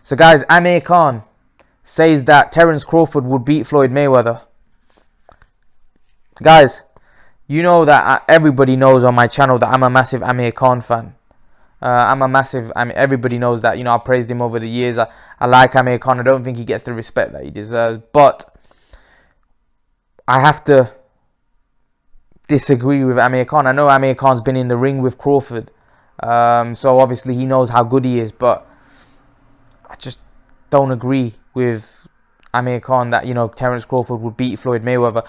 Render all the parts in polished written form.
So guys, Amir Khan says that Terence Crawford would beat Floyd Mayweather. Guys, you know that everybody knows on my channel that I'm a massive Amir Khan fan. Everybody knows that, I praised him over the years. I like Amir Khan. I don't think he gets the respect that he deserves. But I have to disagree with Amir Khan. I know Amir Khan's been in the ring with Crawford. So obviously he knows how good he is. But I just don't agree with Amir Khan that, Terence Crawford would beat Floyd Mayweather.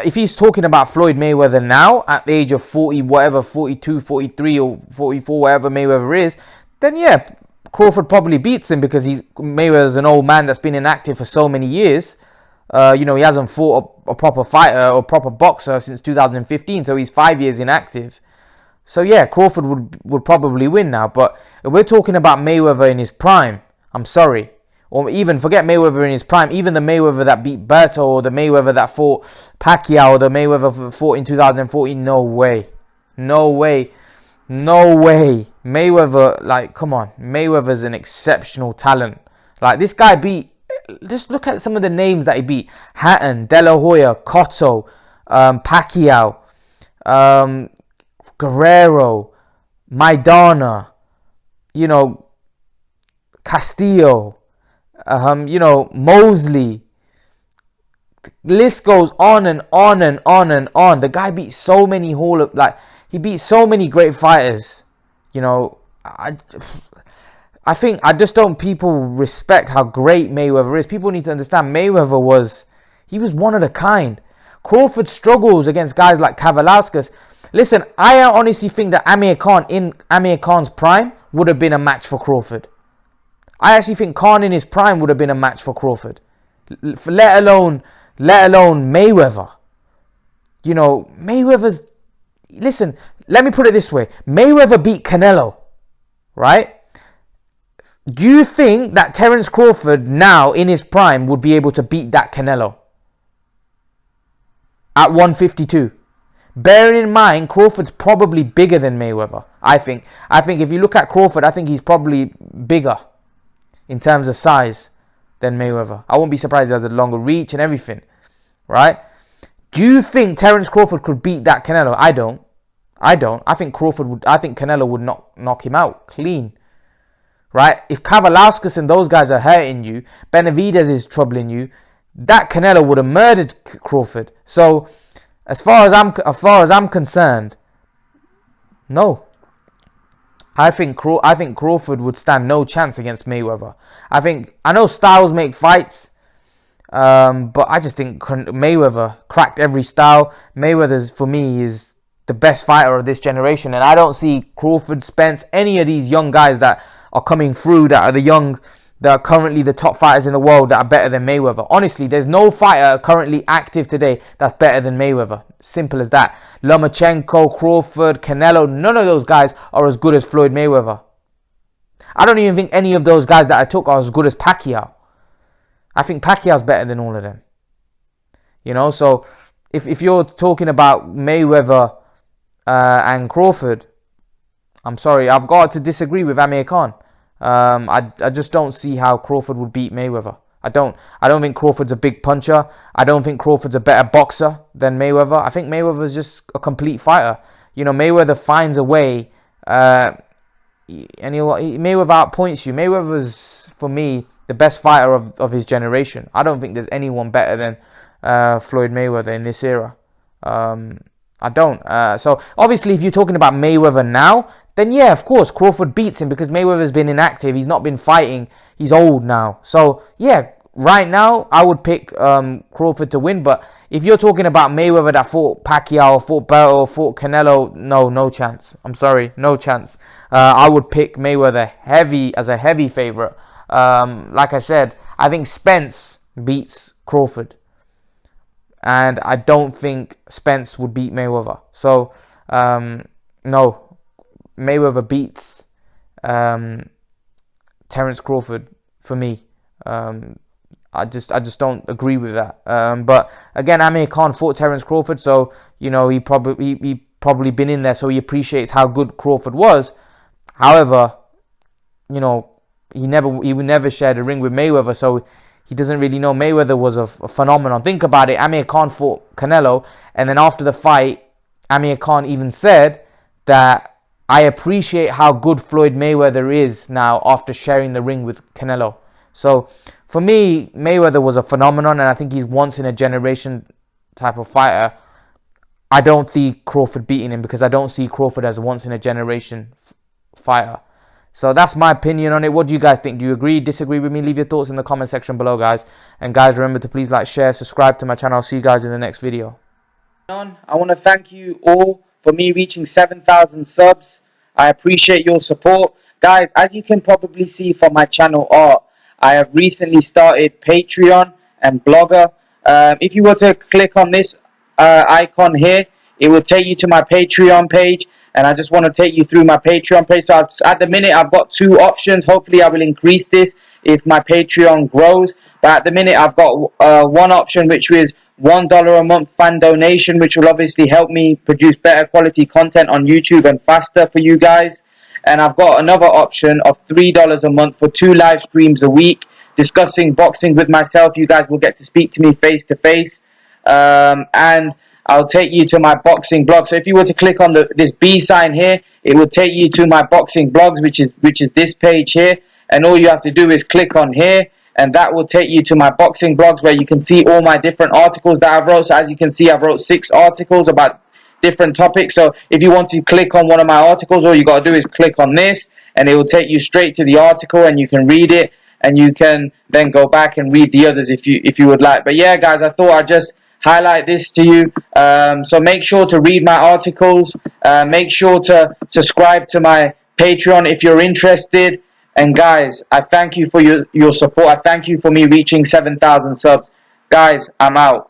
If he's talking about Floyd Mayweather now, at the age of 40, whatever, 42, 43 or 44, whatever Mayweather is, then yeah, Crawford probably beats him because Mayweather's an old man that's been inactive for so many years. He hasn't fought a proper fighter or proper boxer since 2015, so he's 5 years inactive. So yeah, Crawford would probably win now. But if we're talking about Mayweather in his prime, I'm sorry. Or even forget Mayweather in his prime, even the Mayweather that beat Berto, or the Mayweather that fought Pacquiao, or the Mayweather fought in 2014, no way. Mayweather, come on. Mayweather's an exceptional talent. Like, this guy just look at some of the names that he beat. Hatton, De La Hoya, Cotto, Pacquiao, Guerrero, Maidana, Castillo, Mosley. The list goes on and on and on and on. The guy beat so many he beat so many great fighters. I just don't people respect how great Mayweather is. People need to understand Mayweather was one of a kind. Crawford struggles against guys like Kavalauskas. Listen, I honestly think that Amir Khan in Amir Khan's prime would have been a match for Crawford. I actually think Khan in his prime would have been a match for Crawford. Let alone Mayweather. Mayweather's... Listen, let me put it this way. Mayweather beat Canelo, right? Do you think that Terence Crawford now in his prime would be able to beat that Canelo at 152? Bearing in mind, Crawford's probably bigger than Mayweather. I think if you look at Crawford, I think he's probably bigger in terms of size than Mayweather. I won't be surprised if he has a longer reach and everything, right? Do you think Terence Crawford could beat that Canelo? I don't. I think Canelo would knock him out clean, right? If Kavalauskas and those guys are hurting you, Benavidez is troubling you, that Canelo would have murdered Crawford. So, as far as I'm concerned, no. I think Crawford would stand no chance against Mayweather. I know styles make fights, but I just think Mayweather cracked every style. Mayweather, for me, is the best fighter of this generation, and I don't see Crawford, Spence, any of these young guys that are coming through that are currently the top fighters in the world that are better than Mayweather. Honestly, there's no fighter currently active today that's better than Mayweather. Simple as that. Lomachenko, Crawford, Canelo, none of those guys are as good as Floyd Mayweather. I don't even think any of those guys that I took are as good as Pacquiao. I think Pacquiao's better than all of them. So if you're talking about Mayweather and Crawford, I'm sorry, I've got to disagree with Amir Khan. I just don't see how Crawford would beat Mayweather. I don't think Crawford's a big puncher. I don't think Crawford's a better boxer than Mayweather. I think Mayweather's just a complete fighter. Mayweather finds a way, and Mayweather outpoints you. Mayweather's, for me, the best fighter of his generation. I don't think there's anyone better than Floyd Mayweather in this era. I don't. So obviously, if you're talking about Mayweather now, then yeah, of course, Crawford beats him because Mayweather's been inactive. He's not been fighting. He's old now. So yeah, right now, I would pick Crawford to win. But if you're talking about Mayweather that fought Pacquiao, fought Berto, fought Canelo, no chance. I'm sorry, no chance. I would pick Mayweather as a heavy favorite. Like I said, I think Spence beats Crawford. And I don't think Spence would beat Mayweather. So, no. Mayweather beats Terence Crawford for me. I just don't agree with that. But again, Amir Khan fought Terence Crawford, so he probably been in there, so he appreciates how good Crawford was. However, he would never share the ring with Mayweather, so he doesn't really know. Mayweather was a phenomenon. Think about it. Amir Khan fought Canelo, and then after the fight, Amir Khan even said that I appreciate how good Floyd Mayweather is now after sharing the ring with Canelo. So for me, Mayweather was a phenomenon, and I think he's once in a generation type of fighter. I don't see Crawford beating him because I don't see Crawford as a once in a generation fighter. So that's my opinion on it. What do you guys think? Do you agree, disagree with me? Leave your thoughts in the comment section below, guys. And guys, remember to please like, share, subscribe to my channel. I'll see you guys in the next video. I want to thank you all for me reaching 7,000 subs. I appreciate your support. Guys, as you can probably see from my channel art, I have recently started Patreon and Blogger. If you were to click on this icon here, it will take you to my Patreon page, and I just want to take you through my Patreon page. So at the minute, I've got 2 options. Hopefully, I will increase this if my Patreon grows. But at the minute, I've got one option, which is $1 a month fan donation, which will obviously help me produce better quality content on YouTube and faster for you guys. And I've got another option of $3 a month for 2 live streams a week discussing boxing with myself. You guys will get to speak to me face to face. And I'll take you to my boxing blog. So if you were to click on this B sign here, it will take you to my boxing blogs, which is this page here. And all you have to do is click on here, and that will take you to my boxing blogs where you can see all my different articles that I've wrote. So as you can see, I've wrote 6 articles about different topics. So if you want to click on one of my articles, all you got to do is click on this, and it will take you straight to the article, and you can read it, and you can then go back and read the others if you would like. But yeah, guys, I thought I'd just highlight this to you. So make sure to read my articles. Make sure to subscribe to my Patreon if you're interested. And guys, I thank you for your support. I thank you for me reaching 7,000 subs. Guys, I'm out.